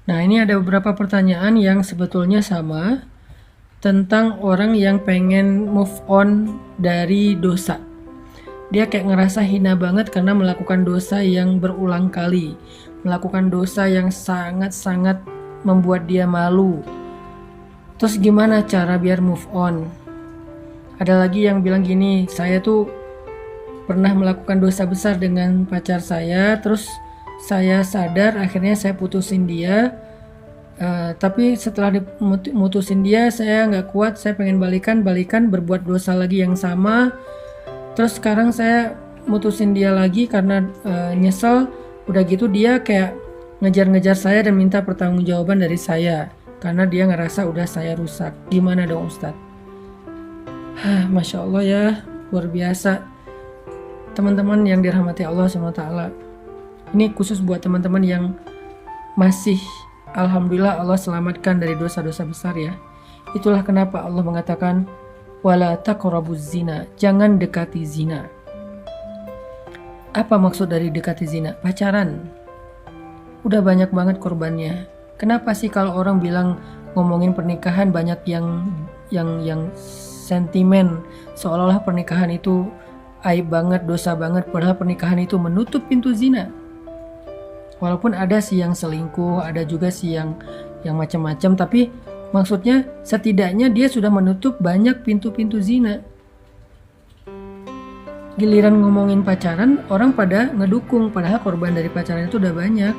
Nah, ini ada beberapa pertanyaan yang sebetulnya sama tentang orang yang pengen move on dari dosa. Dia kayak ngerasa hina banget karena melakukan dosa yang berulang kali, melakukan dosa yang sangat-sangat membuat dia malu. Terus gimana cara biar move on? Ada lagi yang bilang gini, saya tuh pernah melakukan dosa besar dengan pacar saya, terus saya sadar akhirnya saya putusin dia. Tapi setelah mutusin dia, saya nggak kuat, saya pengen balikan berbuat dosa lagi yang sama. Terus sekarang saya mutusin dia lagi karena nyesel. Udah gitu dia kayak ngejar-ngejar saya dan minta pertanggungjawaban dari saya karena dia ngerasa udah saya rusak. Gimana dong Ustadz? Masya Allah ya, luar biasa. Teman-teman yang dirahmati Allah SWT, ini khusus buat teman-teman yang masih, alhamdulillah Allah selamatkan dari dosa-dosa besar ya. Itulah kenapa Allah mengatakan wala taqrabuz zina, jangan dekati zina. Apa maksud dari dekati zina? Pacaran. Udah banyak banget korbannya. Kenapa sih kalau orang bilang ngomongin pernikahan banyak yang sentimen, seolah-olah pernikahan itu aib banget, dosa banget, padahal pernikahan itu menutup pintu zina. Walaupun ada sih yang selingkuh, ada juga sih yang macam-macam, tapi maksudnya setidaknya dia sudah menutup banyak pintu-pintu zina. Giliran ngomongin pacaran, orang pada ngedukung, padahal korban dari pacaran itu udah banyak.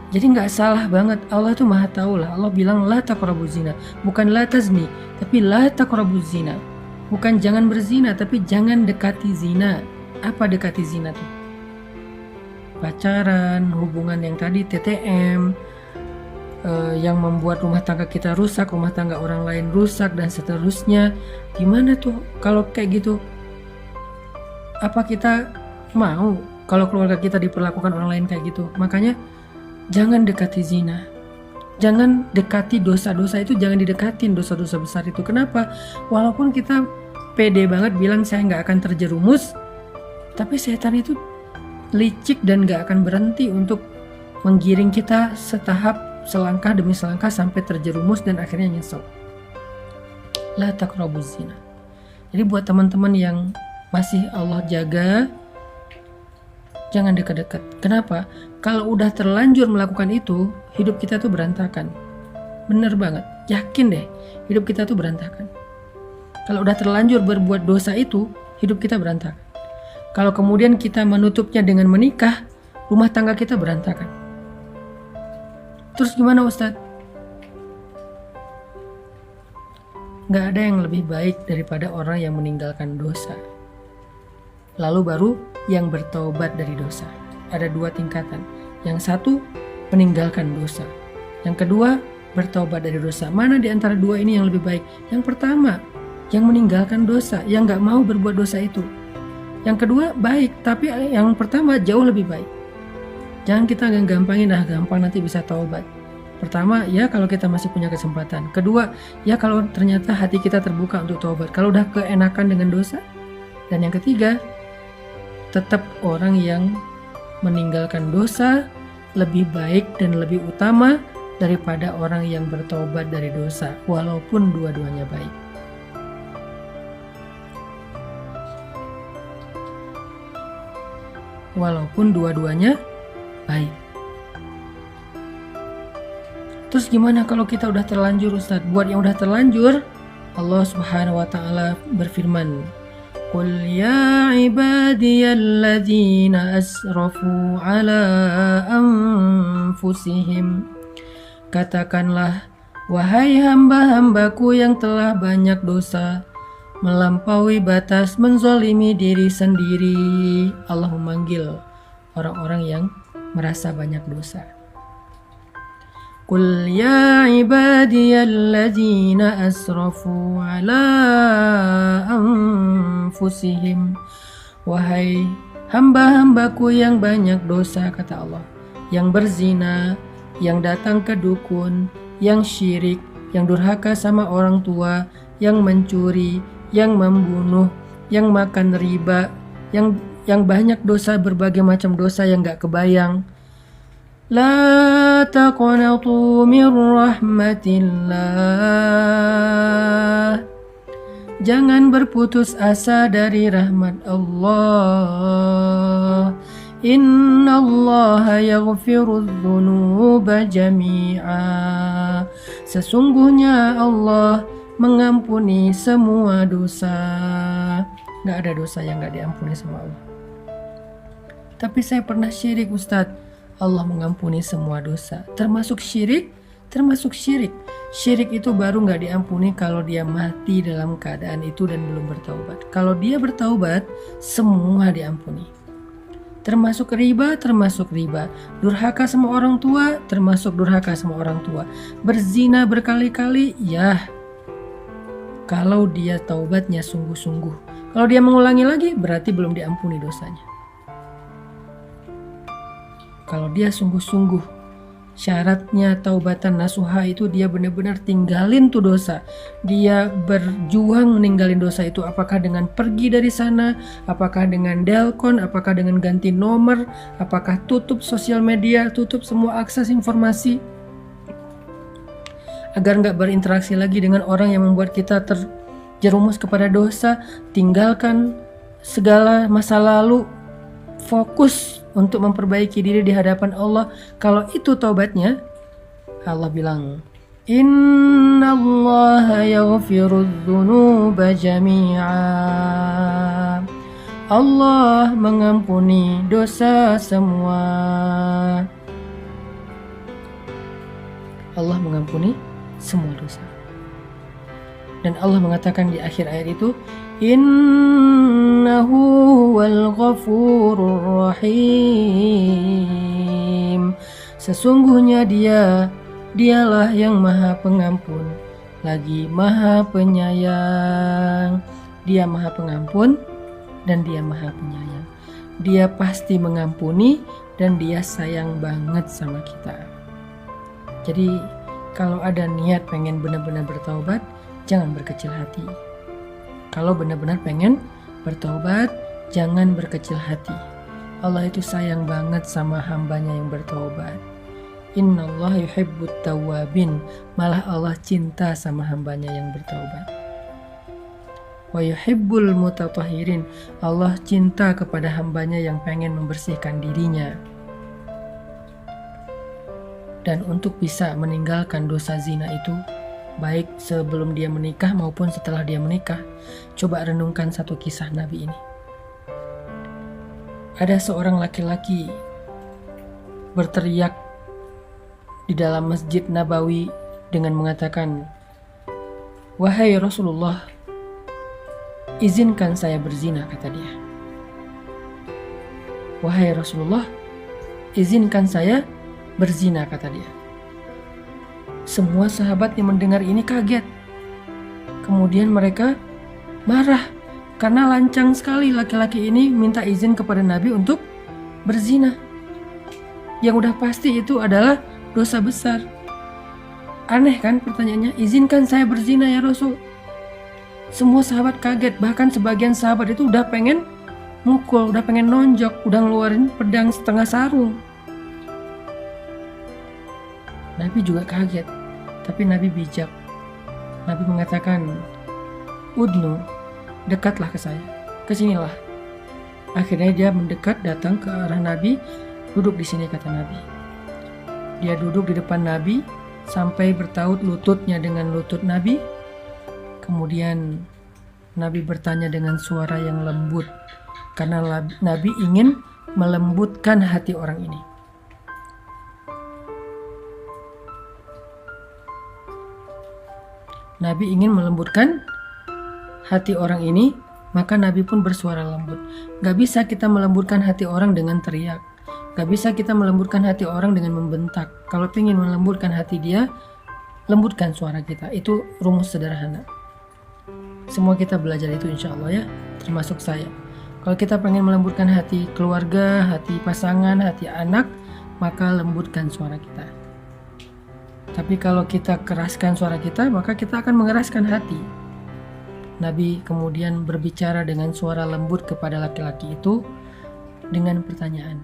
Jadi nggak salah banget, Allah tuh maha tahu lah. Allah bilang la taqrabuz zina, bukan la tazni, tapi la taqrabuz zina. Bukan jangan berzina, tapi jangan dekati zina. Apa dekati zina tuh? Pacaran, hubungan yang tadi TTM, yang membuat rumah tangga kita rusak, rumah tangga orang lain rusak, dan seterusnya. Gimana tuh kalau kayak gitu? Apa kita mau kalau keluarga kita diperlakukan orang lain kayak gitu? Makanya jangan dekati zina, jangan dekati dosa-dosa itu, jangan didekatin dosa-dosa besar itu. Kenapa? Walaupun kita pede banget bilang saya nggak akan terjerumus, tapi setan itu licik dan gak akan berhenti untuk menggiring kita setahap, selangkah demi selangkah sampai terjerumus dan akhirnya nyesel. La taqrabuz zina. Jadi buat teman-teman yang masih Allah jaga, jangan dekat-dekat. Kenapa? Kalau udah terlanjur melakukan itu, hidup kita tuh berantakan. Bener banget, yakin deh, hidup kita tuh berantakan. Kalau udah terlanjur berbuat dosa itu, hidup kita berantakan. Kalau kemudian kita menutupnya dengan menikah, rumah tangga kita berantakan. Terus gimana Ustadz? Gak ada yang lebih baik daripada orang yang meninggalkan dosa, lalu baru yang bertobat dari dosa. Ada dua tingkatan. Yang satu, meninggalkan dosa. Yang kedua, bertobat dari dosa. Mana di antara dua ini yang lebih baik? Yang pertama, yang meninggalkan dosa, yang gak mau berbuat dosa itu. Yang kedua baik, tapi yang pertama jauh lebih baik. Jangan kita gampangin, gampang nanti bisa taubat. Pertama, ya kalau kita masih punya kesempatan. Kedua, ya kalau ternyata hati kita terbuka untuk taubat. Kalau udah keenakan dengan dosa. Dan yang ketiga, tetap orang yang meninggalkan dosa lebih baik dan lebih utama daripada orang yang bertaubat dari dosa, walaupun dua-duanya baik. Walaupun dua-duanya baik. Terus gimana kalau kita udah terlanjur Ustadz? Buat yang udah terlanjur, Allah Subhanahu wa ta'ala berfirman, Qul ya ibadiyalladzina asrafu ala anfusihim. Katakanlah, wahai hamba-hambaku yang telah banyak dosa, melampaui batas, menzolimi diri sendiri. Allah memanggil orang-orang yang merasa banyak dosa. Qul ya ibadiyalladzina asrafu ala anfusihim. Wahai hamba-hambaku yang banyak dosa, kata Allah, yang berzina, yang datang ke dukun, yang syirik, yang durhaka sama orang tua, yang mencuri, yang membunuh, yang makan riba, yang banyak dosa, berbagai macam dosa yang gak kebayang. La taqnatu min rahmatillah. Jangan berputus asa dari rahmat Allah. Innallaha yaghfirudz dzunuba jami'a. Sesungguhnya Allah mengampuni semua dosa. Gak ada dosa yang gak diampuni sama Allah. Tapi saya pernah syirik, Ustadz. Allah mengampuni semua dosa, termasuk syirik. Syirik itu baru gak diampuni kalau dia mati dalam keadaan itu dan belum bertaubat. Kalau dia bertaubat, semua diampuni. Termasuk riba. Durhaka sama orang tua, termasuk durhaka sama orang tua. Berzina berkali-kali, ya. Kalau dia taubatnya sungguh-sungguh. Kalau dia mengulangi lagi, berarti belum diampuni dosanya. Kalau dia sungguh-sungguh, syaratnya taubatan nasuha itu dia benar-benar tinggalin tuh dosa. Dia berjuang ninggalin dosa itu, apakah dengan pergi dari sana, apakah dengan delkon, apakah dengan ganti nomor, apakah tutup sosial media, tutup semua akses informasi, agar gak berinteraksi lagi dengan orang yang membuat kita terjerumus kepada dosa. Tinggalkan segala masa lalu, fokus untuk memperbaiki diri di hadapan Allah. Kalau itu taubatnya, Allah bilang, Innallaha yaghfirudz dzunuba jami'a. Allah mengampuni dosa semua. Allah mengampuni semua dosa. Dan Allah mengatakan di akhir ayat itu, Innahu huwal ghafurur rahim. Sesungguhnya dialah yang maha pengampun, lagi maha penyayang. Dia maha pengampun dan dia maha penyayang. Dia pasti mengampuni dan dia sayang banget sama kita. Jadi kalau ada niat pengen benar-benar bertaubat, jangan berkecil hati. Kalau benar-benar pengen bertaubat, jangan berkecil hati. Allah itu sayang banget sama hambanya yang bertaubat. Innallaha yuhibbut tawwabin. Malah Allah cinta sama hambanya yang bertaubat. Wa yuhibbul mutatahhirin. Allah cinta kepada hambanya yang pengen membersihkan dirinya. Dan untuk bisa meninggalkan dosa zina itu, baik sebelum dia menikah maupun setelah dia menikah, coba renungkan satu kisah Nabi ini. Ada seorang laki-laki berteriak di dalam Masjid Nabawi dengan mengatakan, "Wahai Rasulullah, izinkan saya berzina," kata dia. "Wahai Rasulullah, izinkan saya berzina," kata dia. Semua sahabat yang mendengar ini kaget. Kemudian mereka marah karena lancang sekali laki-laki ini minta izin kepada Nabi untuk berzina. Yang udah pasti itu adalah dosa besar. Aneh kan pertanyaannya, izinkan saya berzina ya Rasul. Semua sahabat kaget, bahkan sebagian sahabat itu udah pengen mukul, udah pengen nonjok, udah ngeluarin pedang setengah sarung. Nabi juga kaget, tapi Nabi bijak. Nabi mengatakan, "Udnu, dekatlah ke saya, kesinilah." Akhirnya dia mendekat, datang ke arah Nabi, duduk di sini kata Nabi. Dia duduk di depan Nabi sampai bertaut lututnya dengan lutut Nabi. Kemudian Nabi bertanya dengan suara yang lembut, karena Nabi ingin melembutkan hati orang ini. Nabi ingin melembutkan hati orang ini, maka Nabi pun bersuara lembut. Gak bisa kita melembutkan hati orang dengan teriak. Gak bisa kita melembutkan hati orang dengan membentak. Kalau ingin melembutkan hati dia, lembutkan suara kita. Itu rumus sederhana. Semua kita belajar itu insya Allah ya, termasuk saya. Kalau kita pengen melembutkan hati keluarga, hati pasangan, hati anak, maka lembutkan suara kita. Tapi kalau kita keraskan suara kita, maka kita akan mengeraskan hati. Nabi kemudian berbicara dengan suara lembut kepada laki-laki itu dengan pertanyaan,